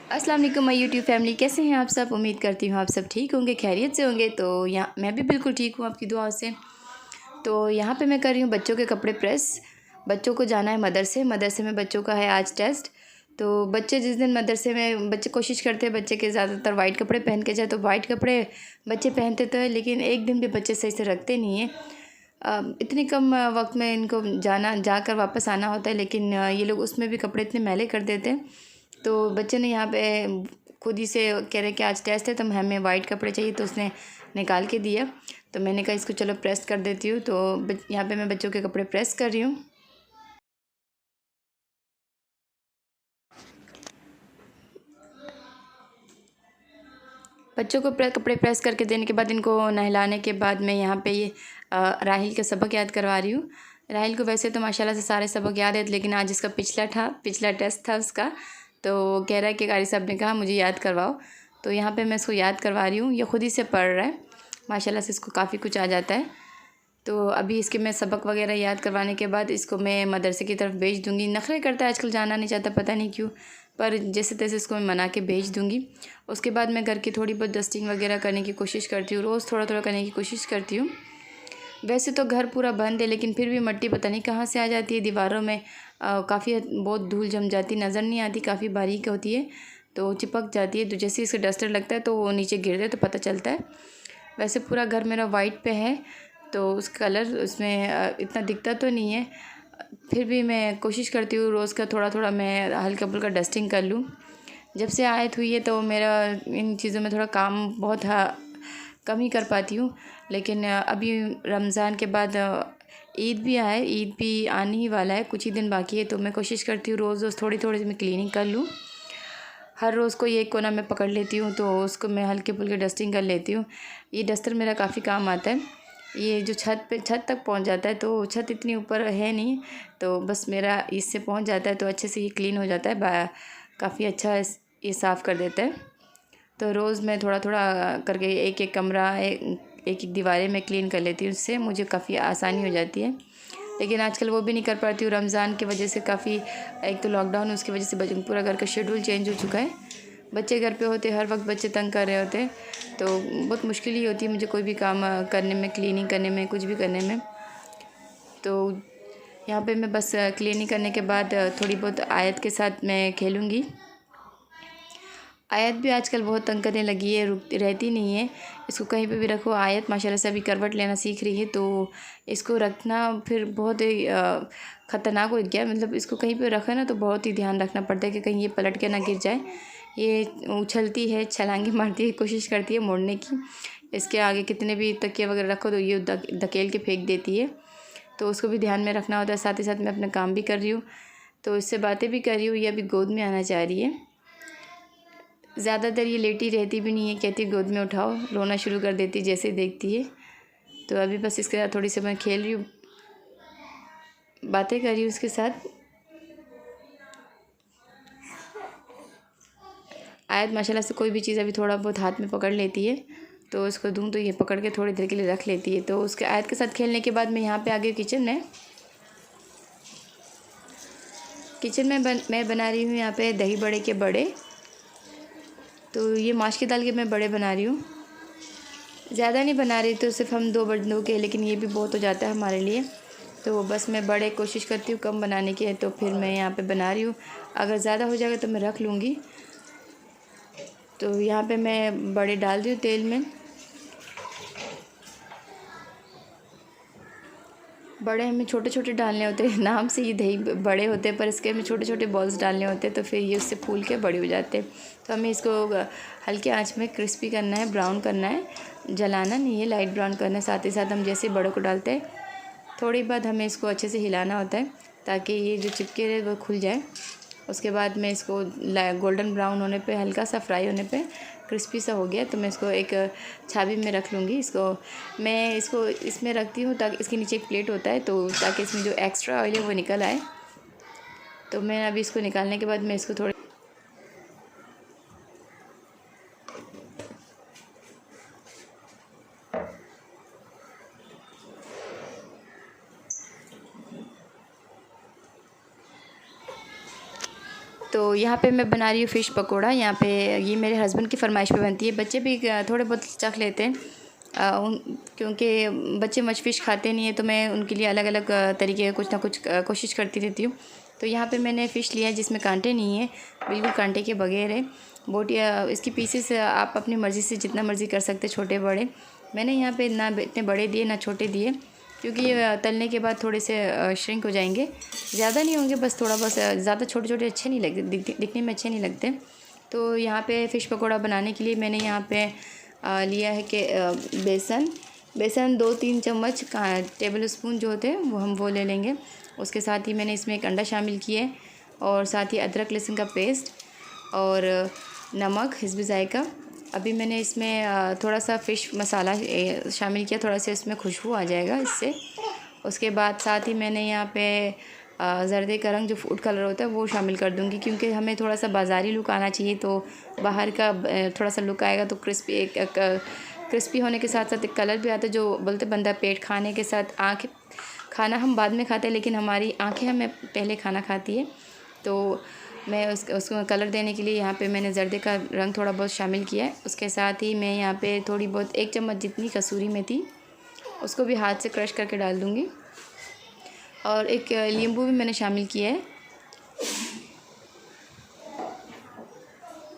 अस्सलाम वालेकुम my YouTube family, कैसे हैं आप सब। उम्मीद करती हूँ आप सब ठीक होंगे, खैरियत से होंगे। तो यहाँ मैं भी बिल्कुल ठीक हूँ आपकी दुआ से। तो यहाँ पे मैं कर रही हूँ बच्चों के कपड़े प्रेस। बच्चों को जाना है मदरसे। मदरसे में बच्चों का है आज टेस्ट। तो बच्चे जिस दिन मदरसे में बच्चे कोशिश करते हैं बच्चे के ज़्यादातर वाइट कपड़े पहन के जाए, तो वाइट कपड़े बच्चे पहनते तो है, लेकिन एक दिन भी बच्चे सही से रखते नहीं हैं। इतनी कम वक्त में इनको जाकर वापस आना होता है, लेकिन ये लोग उसमें भी कपड़े इतने मैले कर देते हैं। तो बच्चे ने यहाँ पे खुद ही से कह रहे कि आज टेस्ट है तो हमें वाइट कपड़े चाहिए, तो उसने निकाल के दिया। तो मैंने कहा इसको चलो प्रेस कर देती हूँ। तो यहाँ पे मैं बच्चों के कपड़े प्रेस कर रही हूँ। बच्चों को कपड़े प्रेस करके देने के बाद इनको नहलाने के बाद मैं यहाँ पे ये राहिल का सबक याद करवा रही हूँ। राहिल को वैसे तो माशाल्लाह से सारे सबक याद है, लेकिन आज इसका पिछला टेस्ट था उसका। तो कह रहा है कि कारी साहब ने कहा मुझे याद करवाओ, तो यहाँ पे मैं इसको याद करवा रही हूँ। ये खुद ही से पढ़ रहा है, माशाल्लाह से इसको काफ़ी कुछ आ जाता है। तो अभी इसके मैं सबक वगैरह याद करवाने के बाद इसको मैं मदरसे की तरफ भेज दूँगी। नखरे करता है आजकल, जाना नहीं चाहता, पता नहीं क्यों, पर जैसे तैसे इसको मैं मना के भेज दूँगी। उसके बाद मैं घर की थोड़ी बहुत डस्टिंग वगैरह करने की कोशिश करती हूँ, रोज़ थोड़ा थोड़ा करने की कोशिश करती हूँ। वैसे तो घर पूरा बंद है, लेकिन फिर भी मिट्टी पता नहीं कहाँ से आ जाती है दीवारों में। काफ़ी बहुत धूल जम जाती, नज़र नहीं आती, काफ़ी बारीक होती है तो चिपक जाती है। तो जैसे इसका डस्टर लगता है तो वो नीचे गिरता है तो पता चलता है। वैसे पूरा घर मेरा वाइट पे है, तो उस कलर उसमें इतना दिखता तो नहीं है। फिर भी मैं कोशिश करती हूँ रोज़ का थोड़ा थोड़ा मैं हल्का फुल्का डस्टिंग कर लूँ। जब से आयत हुई है तो मेरा इन चीज़ों में थोड़ा काम बहुत कम ही कर पाती हूँ। लेकिन अभी रमज़ान के बाद ईद भी आए, ईद भी आने ही वाला है, कुछ ही दिन बाकी है। तो मैं कोशिश करती हूँ रोज़ रोज़ थोड़ी थोड़ी मैं क्लीनिंग कर लूँ। हर रोज़ कोई एक कोना में पकड़ लेती हूँ तो उसको मैं हल्के फुल्के डस्टिंग कर लेती हूँ। ये डस्टर मेरा काफ़ी काम आता है। ये जो छत तक पहुँच जाता है, तो छत इतनी ऊपर है नहीं, तो बस मेरा इससे पहुँच जाता है तो अच्छे से ये क्लीन हो जाता है। काफ़ी अच्छा ये साफ़ कर देता है। तो रोज़ मैं थोड़ा थोड़ा करके एक एक कमरा एक एक दीवारें मैं क्लीन कर लेती हूँ, उससे मुझे काफ़ी आसानी हो जाती है। लेकिन आजकल वो भी नहीं कर पाती हूँ, रमज़ान की वजह से काफ़ी, एक तो लॉकडाउन, उसकी वजह से पूरा घर का शेड्यूल चेंज हो चुका है। बच्चे घर पे होते, हर वक्त बच्चे तंग कर रहे होते, तो बहुत मुश्किल ही होती है मुझे कोई भी काम करने में, क्लीनिंग करने में, कुछ भी करने में। तो यहाँ पे मैं बस क्लीनिंग करने के बाद थोड़ी बहुत आयत के साथ मैं खेलूँगी। आयत भी आजकल बहुत तंग करने लगी है, रुक रहती नहीं है। इसको कहीं पे भी रखो, आयत माशाल्लाह से अभी करवट लेना सीख रही है, तो इसको रखना फिर बहुत ही ख़तरनाक हो गया। मतलब इसको कहीं पे रखा ना तो बहुत ही ध्यान रखना पड़ता है कि कहीं ये पलट के ना गिर जाए। ये उछलती है, छलांगे मारती है, कोशिश करती है मोड़ने की। इसके आगे कितने भी तकिए वगैरह रखो तो ये धकेल के फेंक देती है, तो उसको भी ध्यान में रखना होता है। साथ ही साथ मैं अपना काम भी कर रही हूँ, तो इससे बातें भी कर रही हूँ। ये अभी गोद में आना चाह रही है। ज़्यादातर ये लेटी रहती भी नहीं है, कहती गोद में उठाओ, रोना शुरू कर देती जैसे देखती है। तो अभी बस इसके साथ थोड़ी सी मैं खेल रही हूँ, बातें कर रही हूँ उसके साथ। आयत माशाल्लाह से कोई भी चीज़ अभी थोड़ा बहुत हाथ में पकड़ लेती है, तो उसको दूँ तो ये पकड़ के थोड़ी देर के लिए रख लेती है। तो उसके आयत के साथ खेलने के बाद मैं यहाँ पे आ गई किचन में। मैं बना रही हूँ यहाँ पे दही बड़े के बड़े। तो ये माश की दाल के मैं बड़े बना रही हूँ, ज़्यादा नहीं बना रही, तो सिर्फ हम 2 बंदों के, लेकिन ये भी बहुत हो जाता है हमारे लिए। तो बस मैं बड़े कोशिश करती हूँ कम बनाने की, तो फिर मैं यहाँ पे बना रही हूँ। अगर ज़्यादा हो जाएगा तो मैं रख लूँगी। तो यहाँ पे मैं बड़े डाल रही हूँ तेल में। बड़े हमें छोटे छोटे डालने होते हैं, नाम से ये दही बड़े होते हैं, पर इसके हमें छोटे छोटे बॉल्स डालने होते हैं, तो फिर ये उससे फूल के बड़े हो जाते हैं। तो हमें इसको हल्के आंच में क्रिस्पी करना है, ब्राउन करना है, जलाना नहीं है, लाइट ब्राउन करना है। साथ ही साथ हम जैसे बड़ों को डालते हैं, थोड़ी बाद हमें इसको अच्छे से हिलाना होता है ताकि ये जो चिपके रहे वो खुल जाए। उसके बाद मैं इसको गोल्डन ब्राउन होने पे, हल्का सा फ्राई होने पे क्रिस्पी सा हो गया, तो मैं इसको एक छाबी में रख लूँगी। मैं इसको इसमें रखती हूँ ताकि इसके नीचे एक प्लेट होता है, तो ताकि इसमें जो एक्स्ट्रा ऑयल है वो निकल आए। तो मैं अभी इसको निकालने के बाद मैं इसको थोड़ी तो यहाँ पे मैं बना रही हूँ फ़िश पकोड़ा। यहाँ पे ये मेरे हस्बैंड की फरमाइश पे बनती है। बच्चे भी थोड़े बहुत चख लेते हैं क्योंकि बच्चे मछली खाते नहीं है, तो मैं उनके लिए अलग अलग तरीके कुछ ना कुछ कोशिश करती रहती हूँ। तो यहाँ पे मैंने फ़िश लिया है जिसमें कांटे नहीं है, बिल्कुल कांटे के बगैर है। बोटियाँ इसकी पीसेस आप अपनी मर्ज़ी से जितना मर्ज़ी कर सकते हैं, छोटे बड़े। मैंने यहाँ पे ना इतने बड़े दिए ना छोटे दिए, क्योंकि ये तलने के बाद थोड़े से श्रिंक हो जाएंगे, ज़्यादा नहीं होंगे, बस थोड़ा बस ज़्यादा छोटे छोटे अच्छे नहीं लगते, दिखने में अच्छे नहीं लगते। तो यहाँ पे फ़िश पकौड़ा बनाने के लिए मैंने यहाँ पे लिया है कि बेसन 2-3 चम्मच टेबल स्पून जो होते हैं वो ले लेंगे। उसके साथ ही मैंने इसमें एक अंडा शामिल किया है, और साथ ही अदरक लहसुन का पेस्ट और नमक हिस्ब ज़ायक़ा। अभी मैंने इसमें थोड़ा सा फ़िश मसाला शामिल किया, थोड़ा सा इसमें खुशबू आ जाएगा इससे। उसके बाद साथ ही मैंने यहाँ पे ज़र्दे का रंग जो फूड कलर होता है वो शामिल कर दूँगी, क्योंकि हमें थोड़ा सा बाज़ारी लुक आना चाहिए। तो बाहर का थोड़ा सा लुक आएगा तो क्रिस्पी होने के साथ साथ एक कलर भी आता है। जो बोलते बंदा पेट खाने के साथ आँखें, खाना हम बाद में खाते हैं लेकिन हमारी आँखें हमें पहले खाना खाती है। तो मैं उसको कलर देने के लिए यहाँ पे मैंने ज़र्दे का रंग थोड़ा बहुत शामिल किया है। उसके साथ ही मैं यहाँ पे थोड़ी बहुत 1 चम्मच जितनी कसूरी मेथी, उसको भी हाथ से क्रश करके डाल दूँगी, और एक नींबू भी मैंने शामिल किया है।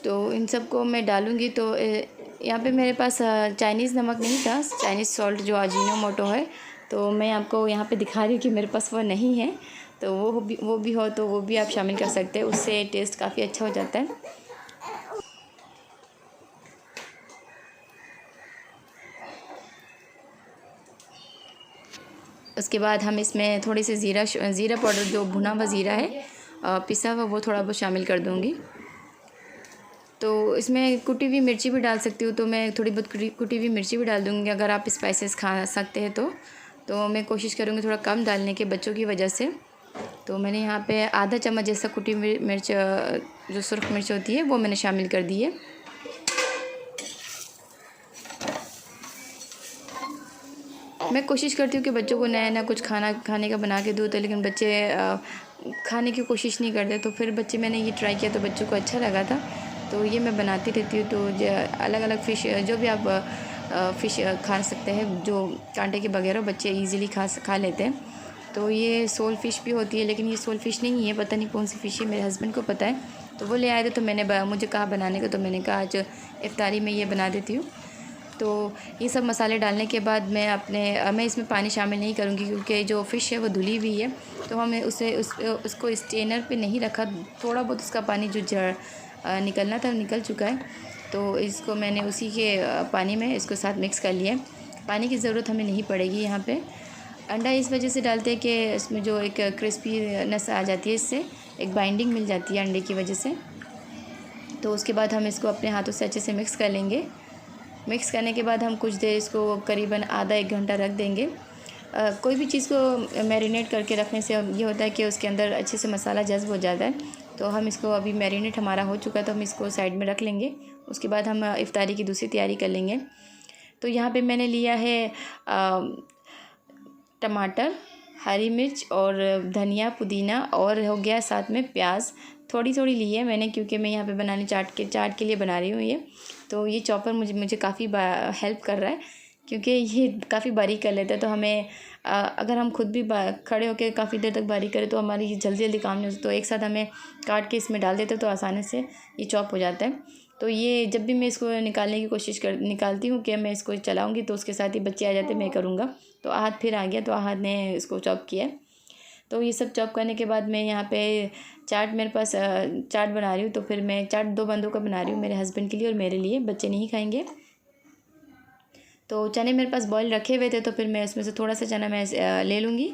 तो इन सब को मैं डालूँगी। तो यहाँ पे मेरे पास चाइनीज़ नमक नहीं था, चाइनीज़ सॉल्ट जो अजीनोमोटो है, तो मैं आपको यहाँ पे दिखा रही हूँ कि मेरे पास वो नहीं है। तो वो भी हो तो वो भी आप शामिल कर सकते हैं, उससे टेस्ट काफ़ी अच्छा हो जाता है। उसके बाद हम इसमें थोड़ी सी ज़ीरा पाउडर, जो भुना हुआ ज़ीरा है पिसा हुआ, वो थोड़ा बहुत शामिल कर दूँगी। तो इसमें कुटी हुई मिर्ची भी डाल सकती हूँ, तो मैं थोड़ी बहुत कुटी हुई मिर्ची भी डाल दूँगी अगर आप स्पाइसेस खा सकते हैं तो मैं कोशिश करूँगी थोड़ा कम डालने के, बच्चों की वजह से। तो मैंने यहाँ पे आधा चम्मच जैसा कुटी हुई मिर्च, जो सुर्ख मिर्च होती है, वो मैंने शामिल कर दी है। मैं कोशिश करती हूँ कि बच्चों को नया कुछ खाने का बना के दूँ, तो लेकिन बच्चे खाने की कोशिश नहीं करते। तो फिर मैंने ये ट्राई किया तो बच्चों को अच्छा लगा था, तो ये मैं बनाती रहती हूँ। तो अलग अलग फ़िश जो भी आप फ़िश खा सकते हैं, जो कांटे के बगैर बच्चे ईज़िली खा लेते हैं। तो ये सोल फ़िश भी होती है, लेकिन ये सोल फ़िश नहीं है, पता नहीं कौन सी फ़िश है, मेरे हस्बैंड को पता है। तो वो ले आए थे, तो मुझे कहा बनाने का, तो मैंने कहा आज इफ्तारी में ये बना देती हूँ। तो ये सब मसाले डालने के बाद मैं इसमें पानी शामिल नहीं करूँगी, क्योंकि जो फ़िश है वो धुली हुई है। तो हमें उसको स्ट्रेनर पे नहीं रखा, थोड़ा बहुत उसका पानी जो निकलना था निकल चुका है। तो इसको मैंने उसी के पानी में इसको साथ मिक्स कर लिया है। पानी की ज़रूरत हमें नहीं पड़ेगी यहाँ पे। अंडा इस वजह से डालते हैं कि इसमें जो एक क्रिस्पीनेस आ जाती है, इससे एक बाइंडिंग मिल जाती है अंडे की वजह से। तो उसके बाद हम इसको अपने हाथों से अच्छे से मिक्स कर लेंगे। मिक्स करने के बाद हम कुछ देर इसको करीबन आधा 1 घंटा रख देंगे। कोई भी चीज़ को मैरिनेट करके रखने से ये होता है कि उसके अंदर अच्छे से मसाला जज़्ब हो जाता है। तो हम इसको, अभी मैरिनेट हमारा हो चुका है, तो हम इसको साइड में रख लेंगे। उसके बाद हम इफ्तारी की दूसरी तैयारी कर लेंगे। तो यहाँ पे मैंने लिया है टमाटर, हरी मिर्च और धनिया, पुदीना, और हो गया साथ में प्याज। थोड़ी थोड़ी ली है मैंने, क्योंकि मैं यहाँ पे बनाने चाट के लिए बना रही हूँ ये। तो ये चॉपर मुझे काफ़ी हेल्प कर रहा है, क्योंकि ये काफ़ी बारीक कर लेता है। तो हमें अगर हम खुद भी खड़े होकर काफ़ी देर तक बारीक करें तो हमारी जल्दी काम नहीं होती। तो एक साथ हमें काट के इसमें डाल देते तो आसानी से ये चॉप हो जाता है। तो ये जब भी मैं इसको निकालने की निकालती हूँ कि मैं इसको चलाऊँगी, तो उसके साथ ही बच्चे आ जाते, मैं करूँगा। तो आहद फिर आ गया, तो आहद ने इसको चॉप किया। तो ये सब चॉप करने के बाद मैं यहाँ पे मेरे पास चाट बना रही हूँ। तो फिर मैं चाट 2 बंदों का बना रही हूँ, मेरे हस्बैंड के लिए और मेरे लिए, बच्चे नहीं खाएंगे। तो चने मेरे पास बॉयल रखे हुए थे, तो फिर मैं इसमें से थोड़ा सा चना मैं ले लूँगी।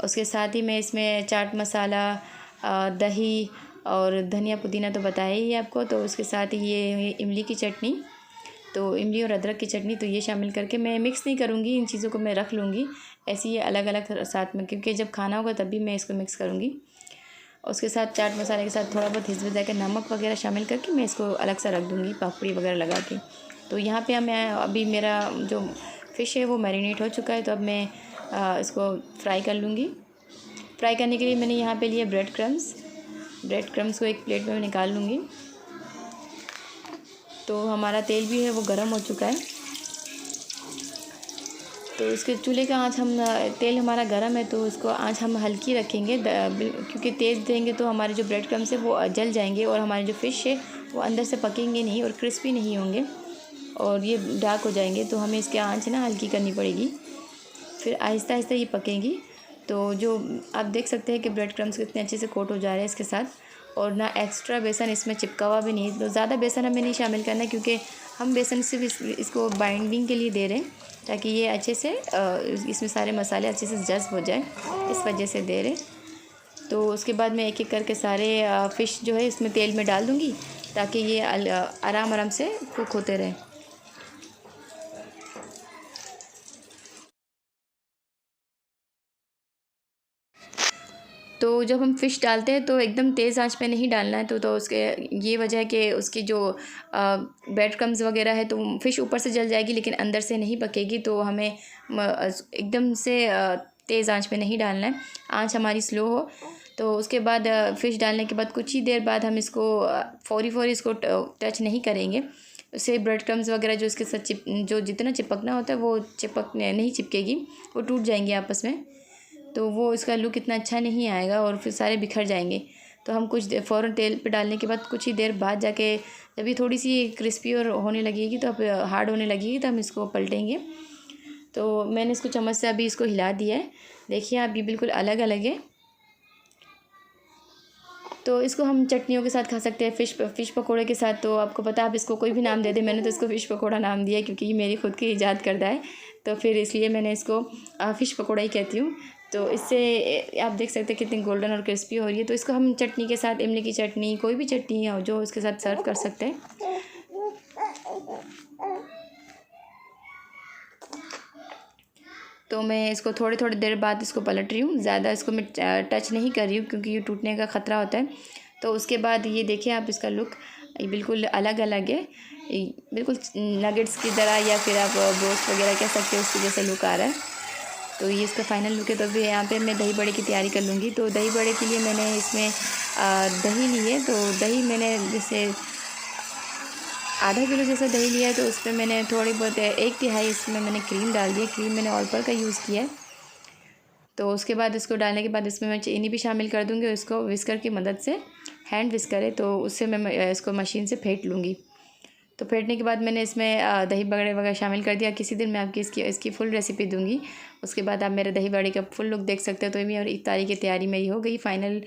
उसके साथ ही मैं इसमें चाट मसाला, दही और धनिया पुदीना तो बताया ही आपको। तो उसके साथ ही ये इमली की चटनी, तो इमली और अदरक की चटनी, तो ये शामिल करके मैं मिक्स नहीं करूँगी, इन चीज़ों को मैं रख लूँगी ऐसे ही अलग अलग साथ में, क्योंकि जब खाना होगा तभी मैं इसको मिक्स करूँगी। उसके साथ चाट मसाले के साथ थोड़ा बहुत हिस्ब ज़ायक़ा नमक वगैरह शामिल करके मैं इसको अलग से रख दूँगी, पापड़ी वगैरह लगा के। तो यहाँ पे अभी मेरा जो फ़िश है वो मैरिनेट हो चुका है। तो अब मैं इसको फ्राई कर लूँगी। फ्राई करने के लिए मैंने यहाँ पे लिए ब्रेड क्रम्स। ब्रेड क्रम्स को एक प्लेट में निकाल लूँगी। तो हमारा तेल भी है वो गर्म हो चुका है। तो इसके चूल्हे का आँच हम तेल हमारा गर्म है तो इसको आँच हम हल्की रखेंगे, क्योंकि तेज़ देंगे तो हमारे जो ब्रेड क्रम्स है वो जल जाएंगे और हमारे जो फ़िश है वो अंदर से पकेंगे नहीं और क्रिस्पी नहीं होंगे और ये डार्क हो जाएंगे। तो हमें इसकी आँच ना हल्की करनी पड़ेगी, फिर आहिस्ता आहिस्ता ये पकेंगी। तो जो आप देख सकते हैं कि ब्रेड क्रम्स कितने अच्छे से कोट हो जा रहे हैं इसके साथ, और ना एक्स्ट्रा बेसन इसमें चिपका हुआ भी नहीं। तो ज़्यादा बेसन हमें नहीं शामिल करना क्योंकि हम बेसन सिर्फ इसको बाइंडिंग के लिए दे रहे हैं, ताकि ये अच्छे से इसमें सारे मसाले अच्छे से जज़्ब हो जाए, इस वजह से दे रहे। तो उसके बाद मैं एक एक करके सारे फ़िश जो है इसमें तेल में डाल दूँगी ताकि ये आराम आराम से कुक होते रहें। तो जब हम फ़िश डालते हैं तो एकदम तेज़ आंच पे नहीं डालना है। तो उसके ये वजह है कि उसकी जो ब्रेड क्रम्स वगैरह है तो फ़िश ऊपर से जल जाएगी लेकिन अंदर से नहीं पकेगी। तो हमें एकदम से तेज़ आंच पे नहीं डालना है, आंच हमारी स्लो हो। तो उसके बाद फ़िश डालने के बाद कुछ ही देर बाद हम इसको फ़ौरी इसको टच नहीं करेंगे। उससे ब्रेड क्रम्स वगैरह जो इसके साथ जो जितना चिपकना होता है वो नहीं चिपकेगी, वो टूट जाएंगी आपस में। तो वो इसका लुक इतना अच्छा नहीं आएगा और फिर सारे बिखर जाएंगे। तो हम फ़ौरन तेल पे डालने के बाद कुछ ही देर बाद जाके जब ये थोड़ी सी क्रिस्पी और होने लगेगी तो अब हार्ड होने लगेगी तो हम इसको पलटेंगे। तो मैंने इसको चम्मच से अभी इसको हिला दिया है, देखिए आप, ये बिल्कुल अलग अलग है। तो इसको हम चटनियों के साथ खा सकते हैं, फ़िश पकोड़े के साथ। तो आपको पता है आप इसको कोई भी नाम दे दें, मैंने तो इसको फ़िश पकोड़ा नाम दिया है क्योंकि ये मेरी खुद की ईजाद करदा है, तो फिर इसलिए मैंने इसको फ़िश पकोड़ा ही कहती हूँ। तो इससे आप देख सकते हैं कितनी गोल्डन और क्रिस्पी हो रही है। तो इसको हम चटनी के साथ, इमली की चटनी, कोई भी चटनी हो जो इसके साथ सर्व कर सकते हैं। तो मैं इसको थोड़ी थोड़ी देर बाद इसको पलट रही हूँ, ज़्यादा इसको मैं टच नहीं कर रही हूँ क्योंकि ये टूटने का ख़तरा होता है। तो उसके बाद ये देखिए आप, इसका लुक ये बिल्कुल अलग अलग है, बिल्कुल नगेट्स की तरह, या फिर आप ब्रोस्ट वगैरह कह सकते हो, उसके जैसा लुक आ रहा है। तो ये इसका फाइनल लुक है। तो अभी यहाँ पे मैं दही बड़े की तैयारी कर लूँगी। तो दही बड़े के लिए मैंने इसमें दही ली है। तो दही मैंने जैसे आधा किलो जैसा दही लिया है, तो उस पर मैंने थोड़ी बहुत 1/3 इसमें मैंने क्रीम डाल दी है। क्रीम मैंने ऑलपर का यूज़ किया है। तो उसके बाद इसको डालने के बाद इसमें मैं चीनी भी शामिल कर दूँगी। इसको विस्कर की मदद से, हैंड विस्कर है तो उससे मैं इसको मशीन से फेंट लूँगी। तो फेंटने के बाद मैंने इसमें दही बड़े वगैरह शामिल कर दिया। किसी दिन मैं आपकी इसकी फुल रेसिपी दूँगी। उसके बाद आप मेरे दही बड़े का फुल लुक देख सकते हो। तो ये मेरी इफ्तारी की तैयारी मेरी हो गई फाइनल।